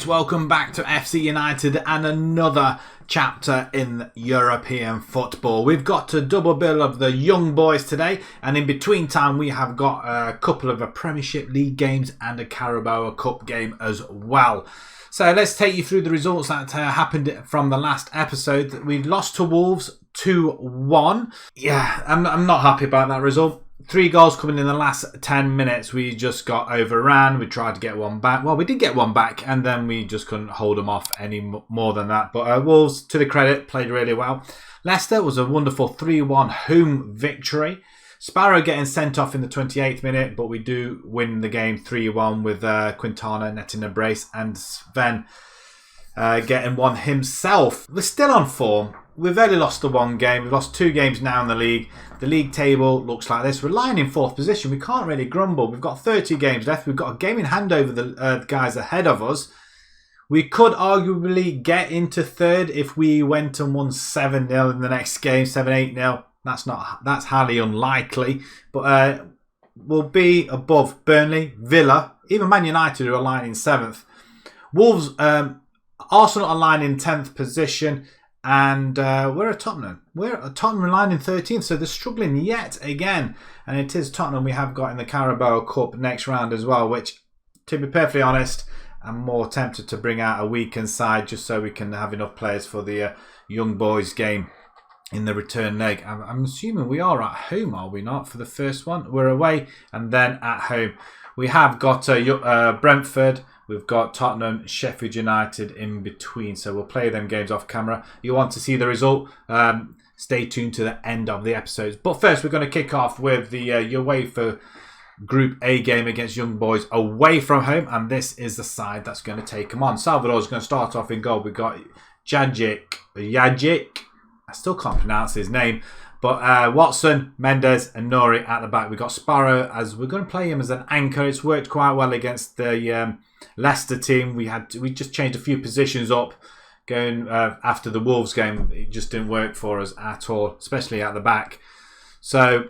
mates, welcome back to FC United and another chapter in European football. We've got a double bill of the young boys today, and in between time we have got a couple of Premiership League games and a Carabao Cup game as well. So let's take you through the results that happened from the last episode. We lost to Wolves 2-1. Yeah, I'm not happy about that result. 3 goals coming in the last 10 minutes. We just got overran. We tried to get one back. Well, we did get one back, and then we just couldn't hold them off any more than that. But Wolves, to the credit, played really well. Leicester was a wonderful 3-1 home victory. Sparrow getting sent off in the 28th minute, but we do win the game 3-1 with Quintana netting a brace and Sven getting one himself. We're still on form. We've only lost the one game. We've lost 2 games now in the league. The league table looks like this. We're lying in 4th position. We can't really grumble. We've got 30 games left. We've got a game in hand over the guys ahead of us. We could arguably get into 3rd if we went and won 7-0 in the next game, 7-8-0. That's highly unlikely. But we'll be above Burnley, Villa, even Man United, who are lying in 7th. Wolves, Arsenal are lying in 10th position. And we're at Tottenham. We're at Tottenham lying in 13th, so they're struggling yet again. And it is Tottenham we have got in the Carabao Cup next round as well, which, to be perfectly honest, I'm more tempted to bring out a weekend side just so we can have enough players for the young boys game in the return leg. I'm assuming we are at home, are we not, for the first one? We're away and then at home. We have got Brentford. We've got Tottenham, Sheffield United in between. So we'll play them games off camera. You want to see the result? Stay tuned to the end of the episodes. But first, we're going to kick off with the UEFA Group A game against Young Boys away from home. And this is the side that's going to take them on. Salvador's going to start off in goal. We've got Yajic. I still can't pronounce his name. But Watson, Mendes and Nori at the back. We've got Sparrow as we're going to play him as an anchor. It's worked quite well against the Leicester team. We just changed a few positions up going after the Wolves game. It just didn't work for us at all, especially at the back. So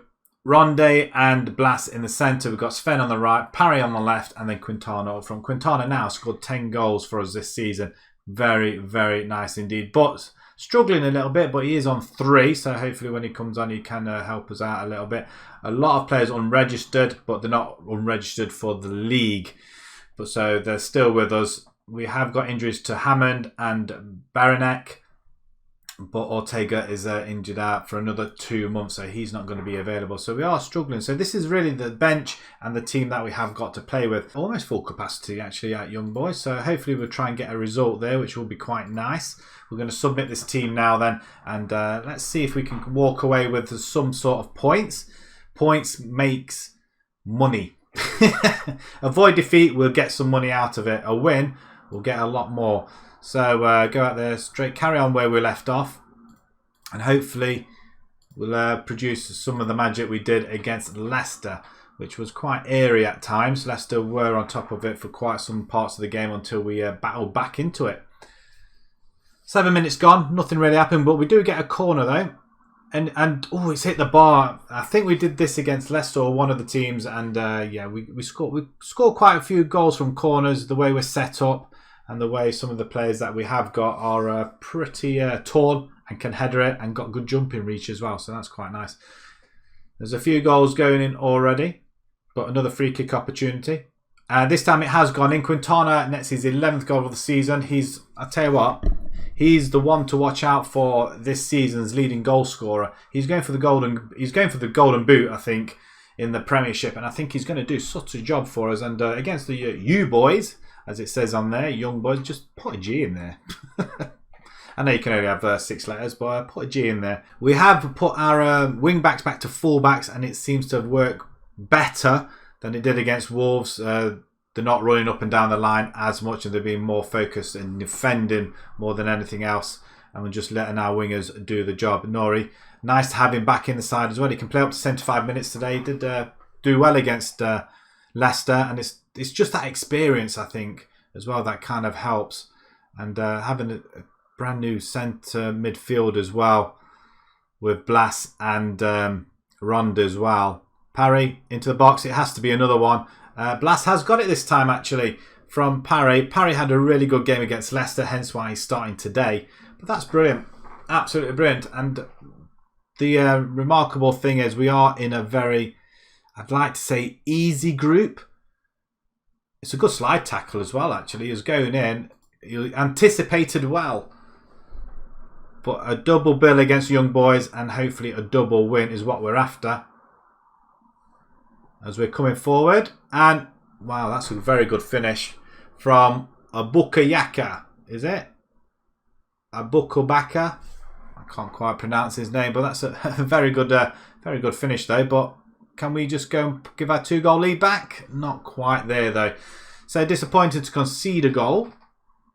Ronde and Blas in the centre. We've got Sven on the right, Parry on the left, and then Quintana up front. Quintana now scored 10 goals for us this season. Very, very nice indeed. But struggling a little bit, but he is on 3, so hopefully when he comes on he can help us out a little bit. A lot of players unregistered, but they're not unregistered for the league. But so they're still with us. We have got injuries to Hammond and Baranek, but Ortega is injured out for another 2 months, so he's not going to be available. So we are struggling. So this is really the bench and the team that we have got to play with. Almost full capacity actually at Young Boys. So hopefully we'll try and get a result there, which will be quite nice. We're going to submit this team now then, and let's see if we can walk away with some sort of points. Points makes money. Avoid defeat, we'll get some money out of it. A win, we'll get a lot more. So go out there, straight, carry on where we left off, and hopefully we'll produce some of the magic we did against Leicester, which was quite airy at times. Leicester were on top of it for quite some parts of the game until we battled back into it. 7 minutes gone, nothing really happened, but we do get a corner though. And it's hit the bar. I think we did this against Leicester or one of the teams, and we scored quite a few goals from corners. The way we're set up and the way some of the players that we have got are pretty tall and can header it and got good jumping reach as well. So that's quite nice. There's a few goals going in already, but another free kick opportunity. This time it has gone in. Quintana nets his 11th goal of the season. I'll tell you what. He's the one to watch out for this season's leading goal scorer. He's going for the golden boot, I think, in the Premiership, and I think he's going to do such a job for us. And against the U boys, as it says on there, young boys, just put a G in there. I know you can only have 6 letters, but put a G in there. We have put our wing backs back to full backs, and it seems to have worked better than it did against Wolves. They're not running up and down the line as much, and they're being more focused in defending more than anything else. And we're just letting our wingers do the job. Nori, nice to have him back in the side as well. He can play up to 75 minutes today. He did do well against Leicester, and it's just that experience, I think, as well, that kind of helps. And having a brand new centre midfield as well with Blas and Rond as well. Parry into the box. It has to be another one. Blas has got it this time, actually. from Parry. Parry had a really good game against Leicester, hence why he's starting today. But that's brilliant. Absolutely brilliant. And the remarkable thing is we are in a very, I'd like to say, easy group. It's a good slide tackle as well, actually. He was going in. He anticipated well. But a double bill against Young Boys and hopefully a double win is what we're after. As we're coming forward. And, wow, that's a very good finish from Abukayaka, is it? Abukabaka. I can't quite pronounce his name, but that's a very good finish though. But can we just go and give our 2-goal lead back? Not quite there though. So disappointed to concede a goal.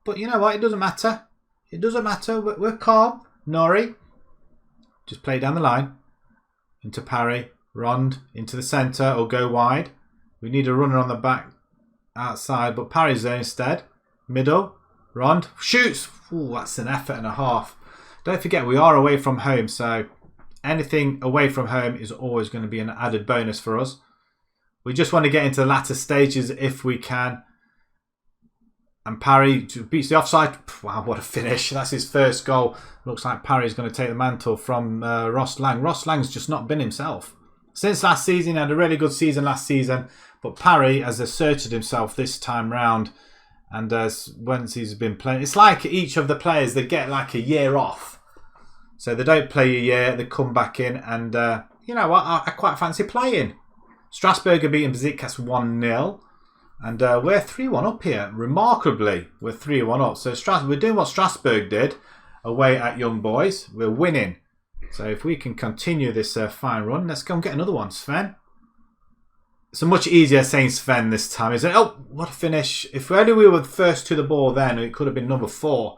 But you know what? It doesn't matter. It doesn't matter. We're calm. Nori. Just play down the line. Into Parry. Rond. Into the centre or go wide. We need a runner on the back outside. But Parry's there instead. Middle. Rond. Shoots. Ooh, that's an effort and a half. Don't forget we are away from home. So anything away from home is always going to be an added bonus for us. We just want to get into the latter stages if we can. And Parry beats the offside. Wow, what a finish. That's his first goal. Looks like Parry's going to take the mantle from Ross Lang. Ross Lang's just not been himself. Since last season, he had a really good season last season. But Parry has asserted himself this time round. And once he's been playing, it's like each of the players, they get like a year off. So they don't play a year, they come back in. And you know what, I quite fancy playing. Strasbourg are beating Besiktas 1-0. And we're 3-1 up here. Remarkably, we're 3-1 up. So we're doing what Strasbourg did away at Young Boys. We're winning. So if we can continue this fine run, let's go and get another one, Sven. It's much easier saying Sven this time, isn't it? Oh, what a finish. If only we were first to the ball then, it could have been number 4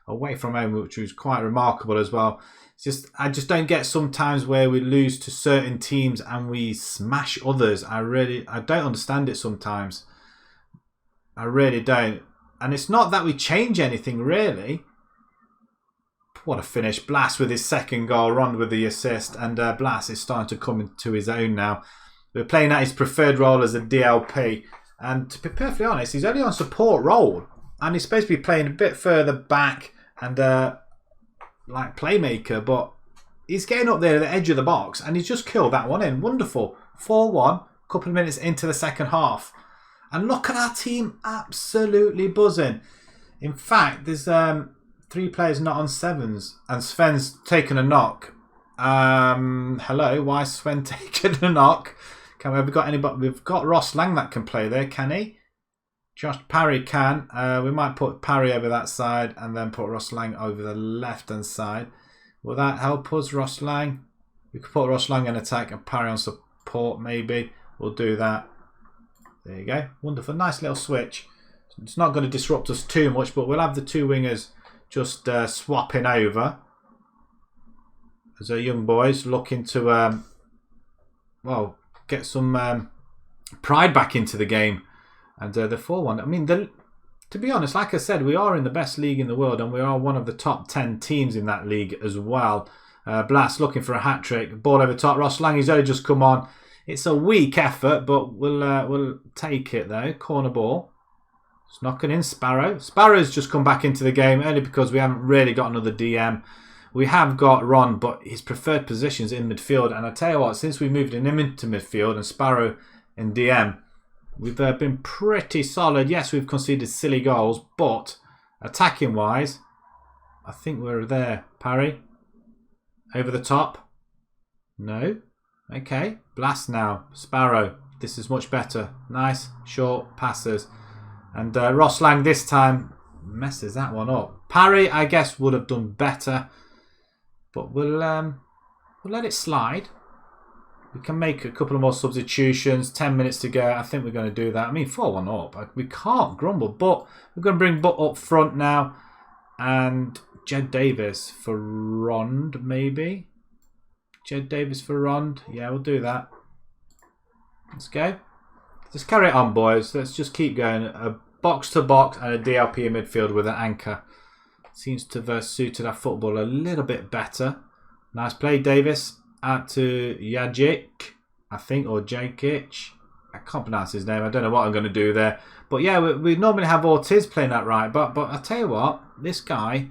away from home, which was quite remarkable as well. It's just I just don't get sometimes where we lose to certain teams and we smash others. I don't understand it sometimes. I really don't. And it's not that we change anything, really. What a finish. Blas with his second goal. Rond with the assist. And Blas is starting to come into his own now. We're playing at his preferred role as a DLP. And to be perfectly honest, he's only on support role. And he's supposed to be playing a bit further back and like playmaker. But he's getting up there at the edge of the box. And he's just killed that one in. Wonderful. 4-1. A couple of minutes into the second half. And look at our team absolutely buzzing. In fact, there's 3 players not on 7s. And Sven's taken a knock. Hello, why is Sven taking a knock? Have we got anybody? We've got Ross Lang that can play there, can he? Josh Parry can. We might put Parry over that side and then put Ross Lang over the left-hand side. Will that help us, Ross Lang? We could put Ross Lang in attack and Parry on support, maybe. We'll do that. There you go. Wonderful. Nice little switch. It's not going to disrupt us too much, but we'll have the 2 wingers just swapping over. As our Young Boys looking to, well, get some pride back into the game. And the 4-1. I mean, to be honest, like I said, we are in the best league in the world and we are one of the top 10 teams in that league as well. Blas looking for a hat-trick. Ball over top. Ross Lang, he's only just come on. It's a weak effort, but we'll take it though. Corner ball. It's knocking in Sparrow. Sparrow's just come back into the game only because we haven't really got another DM. We have got Ron, but his preferred position's in midfield. And I tell you what, since we moved him into midfield and Sparrow in DM, we've been pretty solid. Yes, we've conceded silly goals, but attacking wise, I think we're there. Parry. Over the top. No. Okay, Blast now. Sparrow. This is much better. Nice, short passes. And Ross Lang this time messes that one up. Parry, I guess, would have done better. But we'll let it slide. We can make a couple of more substitutions. 10 minutes to go. I think we're going to do that. I mean, 4-1 up. We can't grumble. But we're going to bring Butt up front now. And Jed Davis for Rond, maybe. Jed Davis for Rond. Yeah, we'll do that. Let's go. Let's carry it on, boys. Let's just keep going. A box to box and a DLP in midfield with an anchor. Seems to have suited our football a little bit better. Nice play, Davis. Out to Jajic, I think, or Jakic. I can't pronounce his name. I don't know what I'm going to do there. But yeah, we normally have Ortiz playing that right. But I tell you what, this guy...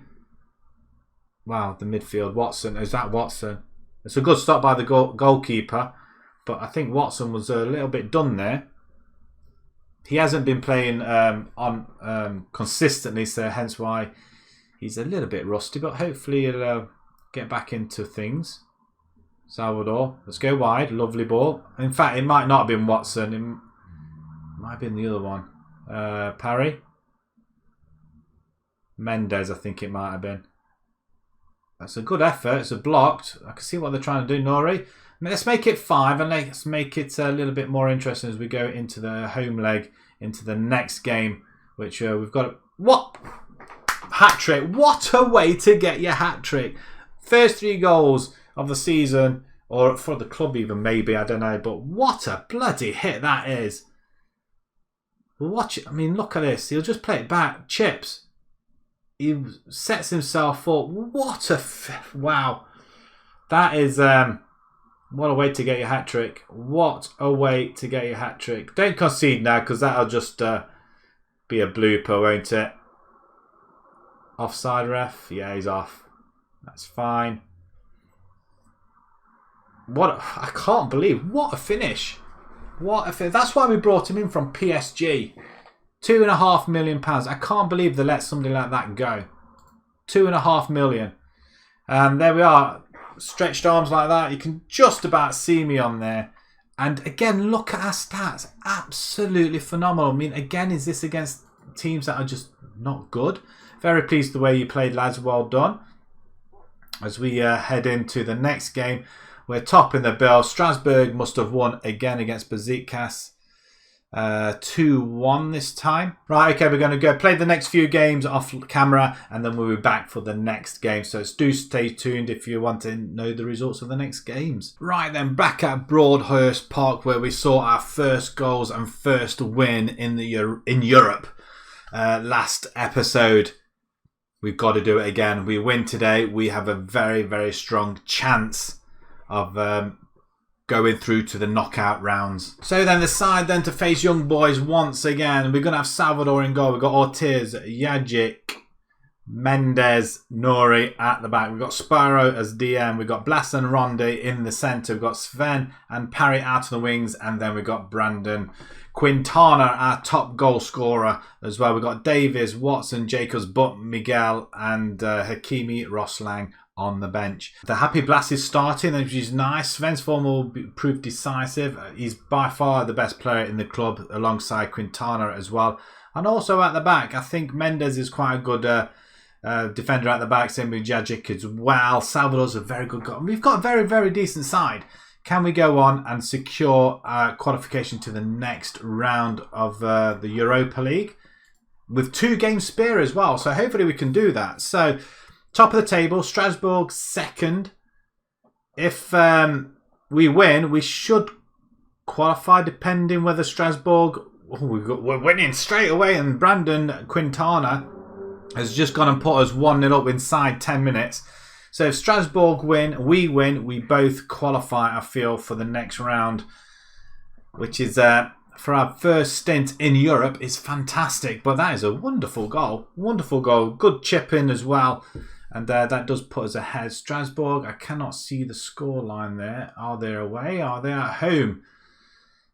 Wow, the midfield. Watson. Is that Watson? It's a good stop by the goalkeeper. But I think Watson was a little bit done there. He hasn't been playing consistently, so hence why he's a little bit rusty. But hopefully he'll get back into things. Salvador. Let's go wide. Lovely ball. In fact, it might not have been Watson. It might have been the other one. Parry. Mendes, I think it might have been. That's a good effort. It's a blocked. I can see what they're trying to do, Nori. Let's make it 5 and let's make it a little bit more interesting as we go into the home leg, into the next game, which we've got. What? Hat-trick. What a way to get your hat-trick. First 3 goals of the season, or for the club even, maybe, I don't know. But what a bloody hit that is. Watch it. I mean, look at this. He'll just play it back. Chips. He sets himself up. What a... Wow. That is... what a way to get your hat-trick. What a way to get your hat-trick. Don't concede now, because that'll just be a blooper, won't it? Offside ref? Yeah, he's off. That's fine. I can't believe. What a finish. What a finish. That's why we brought him in from PSG. £2.5 million. I can't believe they let somebody like that go. £2.5 million. And there we are. Stretched arms like that. You can just about see me on there. And again, look at our stats. Absolutely phenomenal. I mean, again, is this against teams that are just not good? Very pleased the way you played, lads. Well done. As we head into the next game, we're topping the bill. Strasbourg must have won again against Besiktas. 2-1 this time. Right, okay, we're going to go play the next few games off camera and then we'll be back for the next game. So do stay tuned if you want to know the results of the next games. Right then, back at Broadhurst Park where we saw our first goals and first win in Europe last episode. We've got to do it again. We win today. We have a very, very strong chance of going through to the knockout rounds. So then the side then to face Young Boys once again. We're going to have Salvador in goal. We've got Ortiz, Yajic, Mendes, Nori at the back. We've got Sparrow as DM. We've got Blas and Ronde in the centre. We've got Sven and Parry out of the wings. And then we've got Brandon Quintana, our top goal scorer as well. We've got Davies, Watson, Jacobs, Butt, Miguel and Hakimi Roslang on the bench. The Happy Blast is starting, which is nice. Sven's form will prove decisive. He's by far the best player in the club alongside Quintana as well. And also at the back, I think Mendes is quite a good defender at the back, same with Jajic as well. Salvador's a very good goal. We've got a very, very decent side. Can we go on and secure qualification to the next round of the Europa League? With 2 games spare as well. So hopefully we can do that. So top of the table, Strasbourg second. If we win, we should qualify depending whether Strasbourg... Oh, we're winning straight away and Brandon Quintana has just gone and put us 1-0 up inside 10 minutes. So if Strasbourg win, we both qualify, I feel, for the next round. Which is, for our first stint in Europe, is fantastic. But that is a wonderful goal. Wonderful goal. Good chip in as well. And that does put us ahead. Strasbourg, I cannot see the scoreline there. Are they away? Are they at home?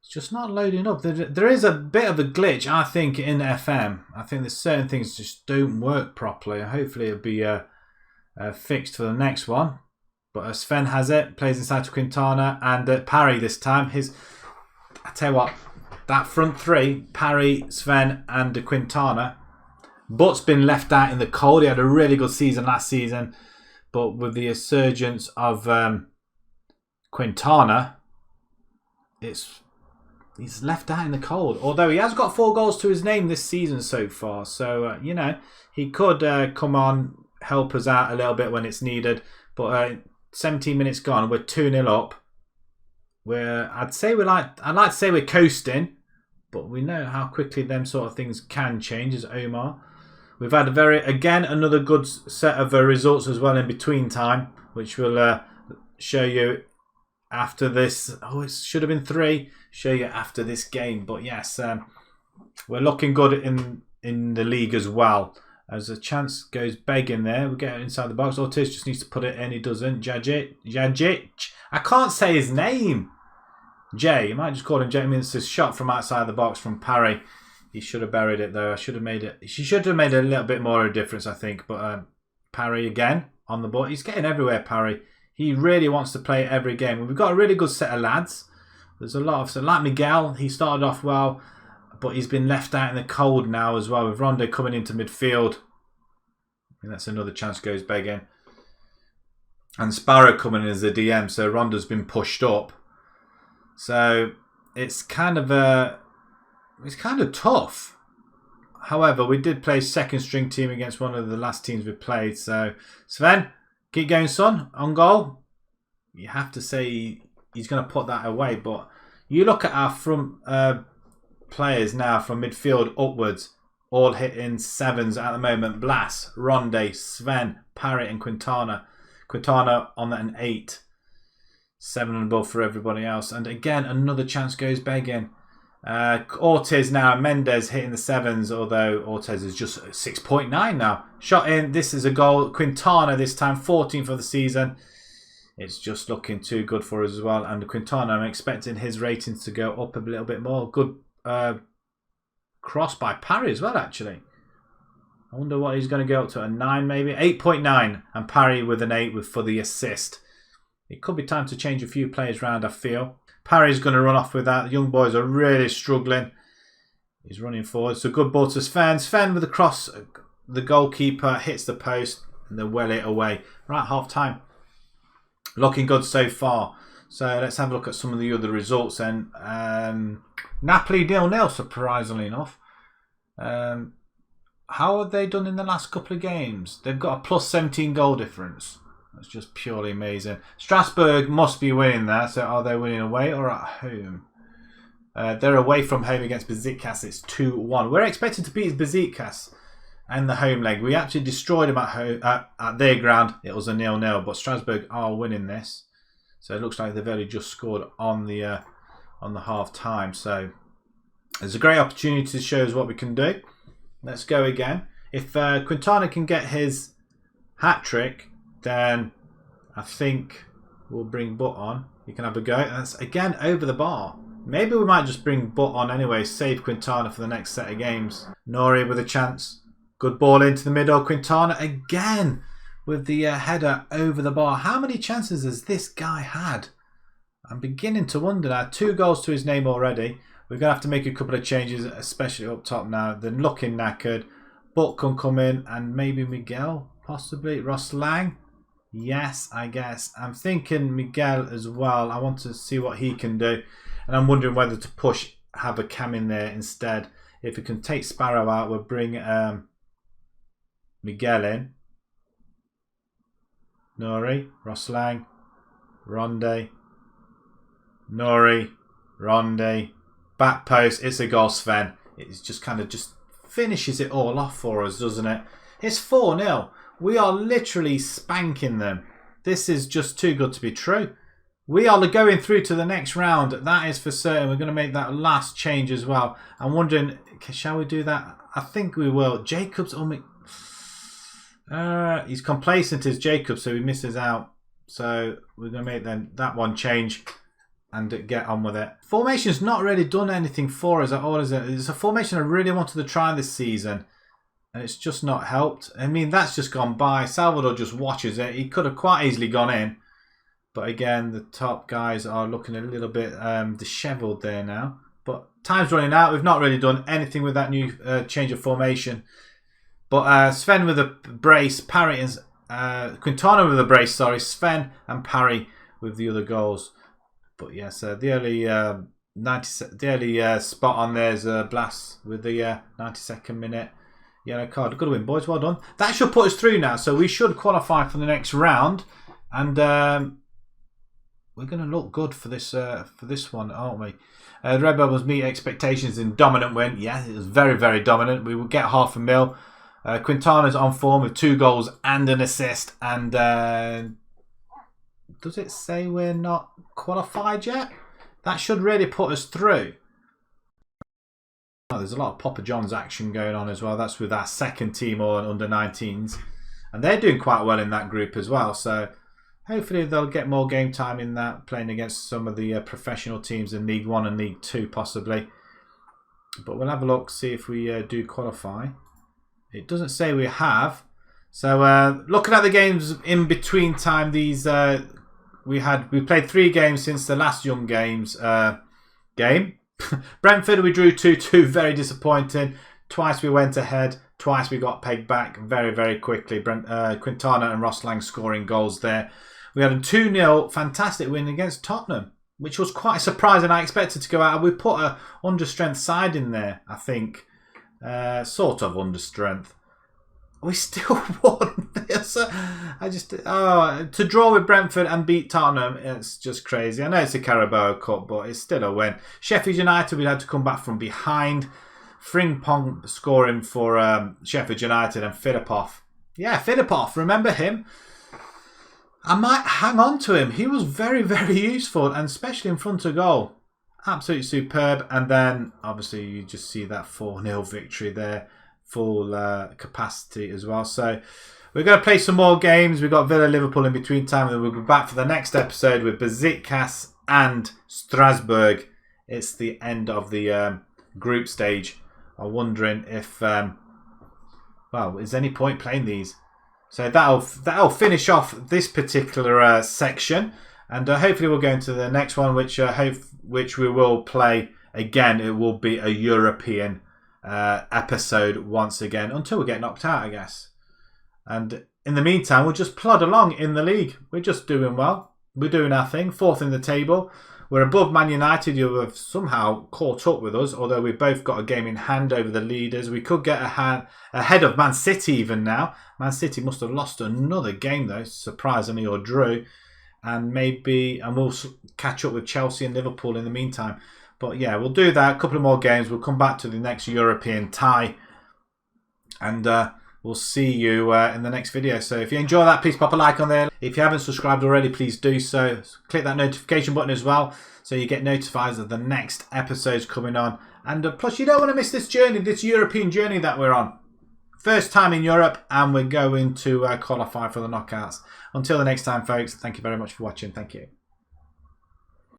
It's just not loading up. There is a bit of a glitch, I think, in FM. I think there's certain things just don't work properly. Hopefully it'll be fixed for the next one. But Sven has it. Plays inside to Quintana. And Parry this time. I tell you what, that front 3, Parry, Sven and Quintana... Butt's been left out in the cold. He had a really good season last season. But with the resurgence of Quintana, he's left out in the cold. Although he has got 4 goals to his name this season so far. So, you know, he could come on, help us out a little bit when it's needed. But 17 minutes gone, we're 2-0 up. I'd like to say we're coasting. But we know how quickly them sort of things can change, as Omar. We've had another good set of results as well in between time, which we'll show you after this. Oh, it should have been 3. Show you after this game. But yes, we're looking good in the league as well. As a chance goes begging there. We get it inside the box. Ortiz just needs to put it in. He doesn't. Jajic. I can't say his name. Jay. You might just call him Jay. I mean, it's a shot from outside the box from Parry. He should have buried it though. I should have made it. She should have made a little bit more of a difference, I think. But Parry again on the ball. He's getting everywhere, Parry. He really wants to play every game. We've got a really good set of lads. There's a lot of... So like Miguel, he started off well, but he's been left out in the cold now as well, with Rondo coming into midfield. And that's another chance goes begging. And Sparrow coming in as a DM, so Rondo's been pushed up. So it's kind of tough. However, we did play second string team against one of the last teams we played. So Sven, keep going, son. On goal. You have to say he's going to put that away. But you look at our front players now from midfield upwards, all hitting 7s at the moment. Blas, Ronde, Sven, Parrott and Quintana. Quintana on an 8. 7 and above for everybody else. And again, another chance goes begging. Ortiz now, Mendes hitting the 7s, although Ortiz is just 6.9 now. Shot in, this is a goal. Quintana this time, 14th of the season. It's just looking too good for us as well. And Quintana, I'm expecting his ratings to go up a little bit more. Good cross by Parry as well, actually. I wonder what he's going to go up to, a 9 maybe? 8.9, and Parry with an 8 for the assist. It could be time to change a few players around, I feel. Parry's going to run off with that. The young boys are really struggling. He's running forward. So good ball to Sven. Sven with the cross. The goalkeeper hits the post and they well it away. Right, half time. Looking good so far. So let's have a look at some of the other results then. Napoli 0-0, surprisingly enough. How have they done in the last couple of games? They've got a plus 17 goal difference. That's just purely amazing. Strasbourg must be winning that. So are they winning away or at home? They're away from home against Besiktas. It's 2-1. We're expected to beat Besiktas and the home leg. We actually destroyed them at home at their ground. It was a 0-0, but Strasbourg are winning this. So it looks like they've only just scored on the half time. So there's a great opportunity to show us what we can do. Let's go again. If Quintana can get his hat trick, then I think we'll bring Butt on. He can have a go. That's again over the bar. Maybe we might just bring Butt on anyway. Save Quintana for the next set of games. Nori with a chance. Good ball into the middle. Quintana again with the header over the bar. How many chances has this guy had? I'm beginning to wonder now. 2 goals to his name already. We're going to have to make a couple of changes, especially up top now. They're looking knackered. Butt can come in and maybe Miguel, possibly. Ross Lang. Yes, I guess. I'm thinking Miguel as well. I want to see what he can do. And I'm wondering whether to push Habercam in there instead. If we can take Sparrow out, we'll bring Miguel in. Nori, Ross Lang, Ronde, Nori, Ronde. Back post, it's a goal, Sven. It's just kind of just finishes it all off for us, doesn't it? It's 4-0. We are literally spanking them. This is just too good to be true. We are going through to the next round. That is for certain. We're going to make that last change as well. I'm wondering, shall we do that? I think we will. Jacobs only... he's complacent as Jacobs, so he misses out. So we're going to make then that one change and get on with it. Formation's not really done anything for us at all, is it? It's a formation I really wanted to try this season. And it's just not helped. I mean, that's just gone by. Salvador just watches it. He could have quite easily gone in. But again, the top guys are looking a little bit dishevelled there now. But time's running out. We've not really done anything with that new change of formation. But Sven with a brace. Parry and Quintana with a brace, sorry. Sven and Parry with the other goals. But yes, the early spot on there is Blas with the 92nd minute. Yellow card. Good win, boys. Well done. That should put us through now. So we should qualify for the next round. And we're going to look good for this one, aren't we? The Red Devils meet expectations in dominant win. Yeah, it was very, very dominant. We will get $500,000. Quintana's on form with 2 goals and an assist. And does it say we're not qualified yet? That should really put us through. Oh, there's a lot of Papa John's action going on as well. That's with our second team or under 19s. And they're doing quite well in that group as well. So hopefully they'll get more game time in that, playing against some of the professional teams in League 1 and League 2 possibly. But we'll have a look, see if we do qualify. It doesn't say we have. So looking at the games in between time, these we played 3 games since the last Young Games game. Brentford we drew 2-2, very disappointing. Twice we went ahead, twice we got pegged back very, very quickly. Quintana and Ross Lang scoring goals there. We had a 2-0 fantastic win against Tottenham, which was quite surprising. I expected to go out. We put a understrength side in there, I think. Sort of understrength. We still won. To draw with Brentford and beat Tottenham, it's just crazy. I know it's a Carabao Cup, but it's still a win. Sheffield United, we had to come back from behind. Frimpong scoring for Sheffield United and Filipov. Yeah, Filipov, remember him? I might hang on to him. He was very, very useful, and especially in front of goal. Absolutely superb. And then, obviously, you just see that 4-0 victory there. Full capacity as well. So we're going to play some more games. We've got Villa Liverpool in between time, and we'll be back for the next episode with Besiktas and Strasbourg. It's the end of the group stage. I'm wondering if is any point playing these? So that'll finish off this particular section, and hopefully we'll go into the next one, which we will play again. It will be a European episode once again until we get knocked out, I guess. And in the meantime, we'll just plod along in the league. We're just doing well. We're doing our thing. 4th in the table. We're above Man United, who have somehow caught up with us, although we've both got a game in hand over the leaders. We could get ahead of Man City even now. Man City must have lost another game though, surprisingly, or drew. And we'll catch up with Chelsea and Liverpool in the meantime. But yeah, we'll do that. A couple of more games. We'll come back to the next European tie. And we'll see you in the next video. So if you enjoy that, please pop a like on there. If you haven't subscribed already, please do so. Click that notification button as well, so you get notified of the next episodes coming on. And plus, you don't want to miss this journey, this European journey that we're on. First time in Europe, and we're going to qualify for the knockouts. Until the next time, folks, thank you very much for watching. Thank you.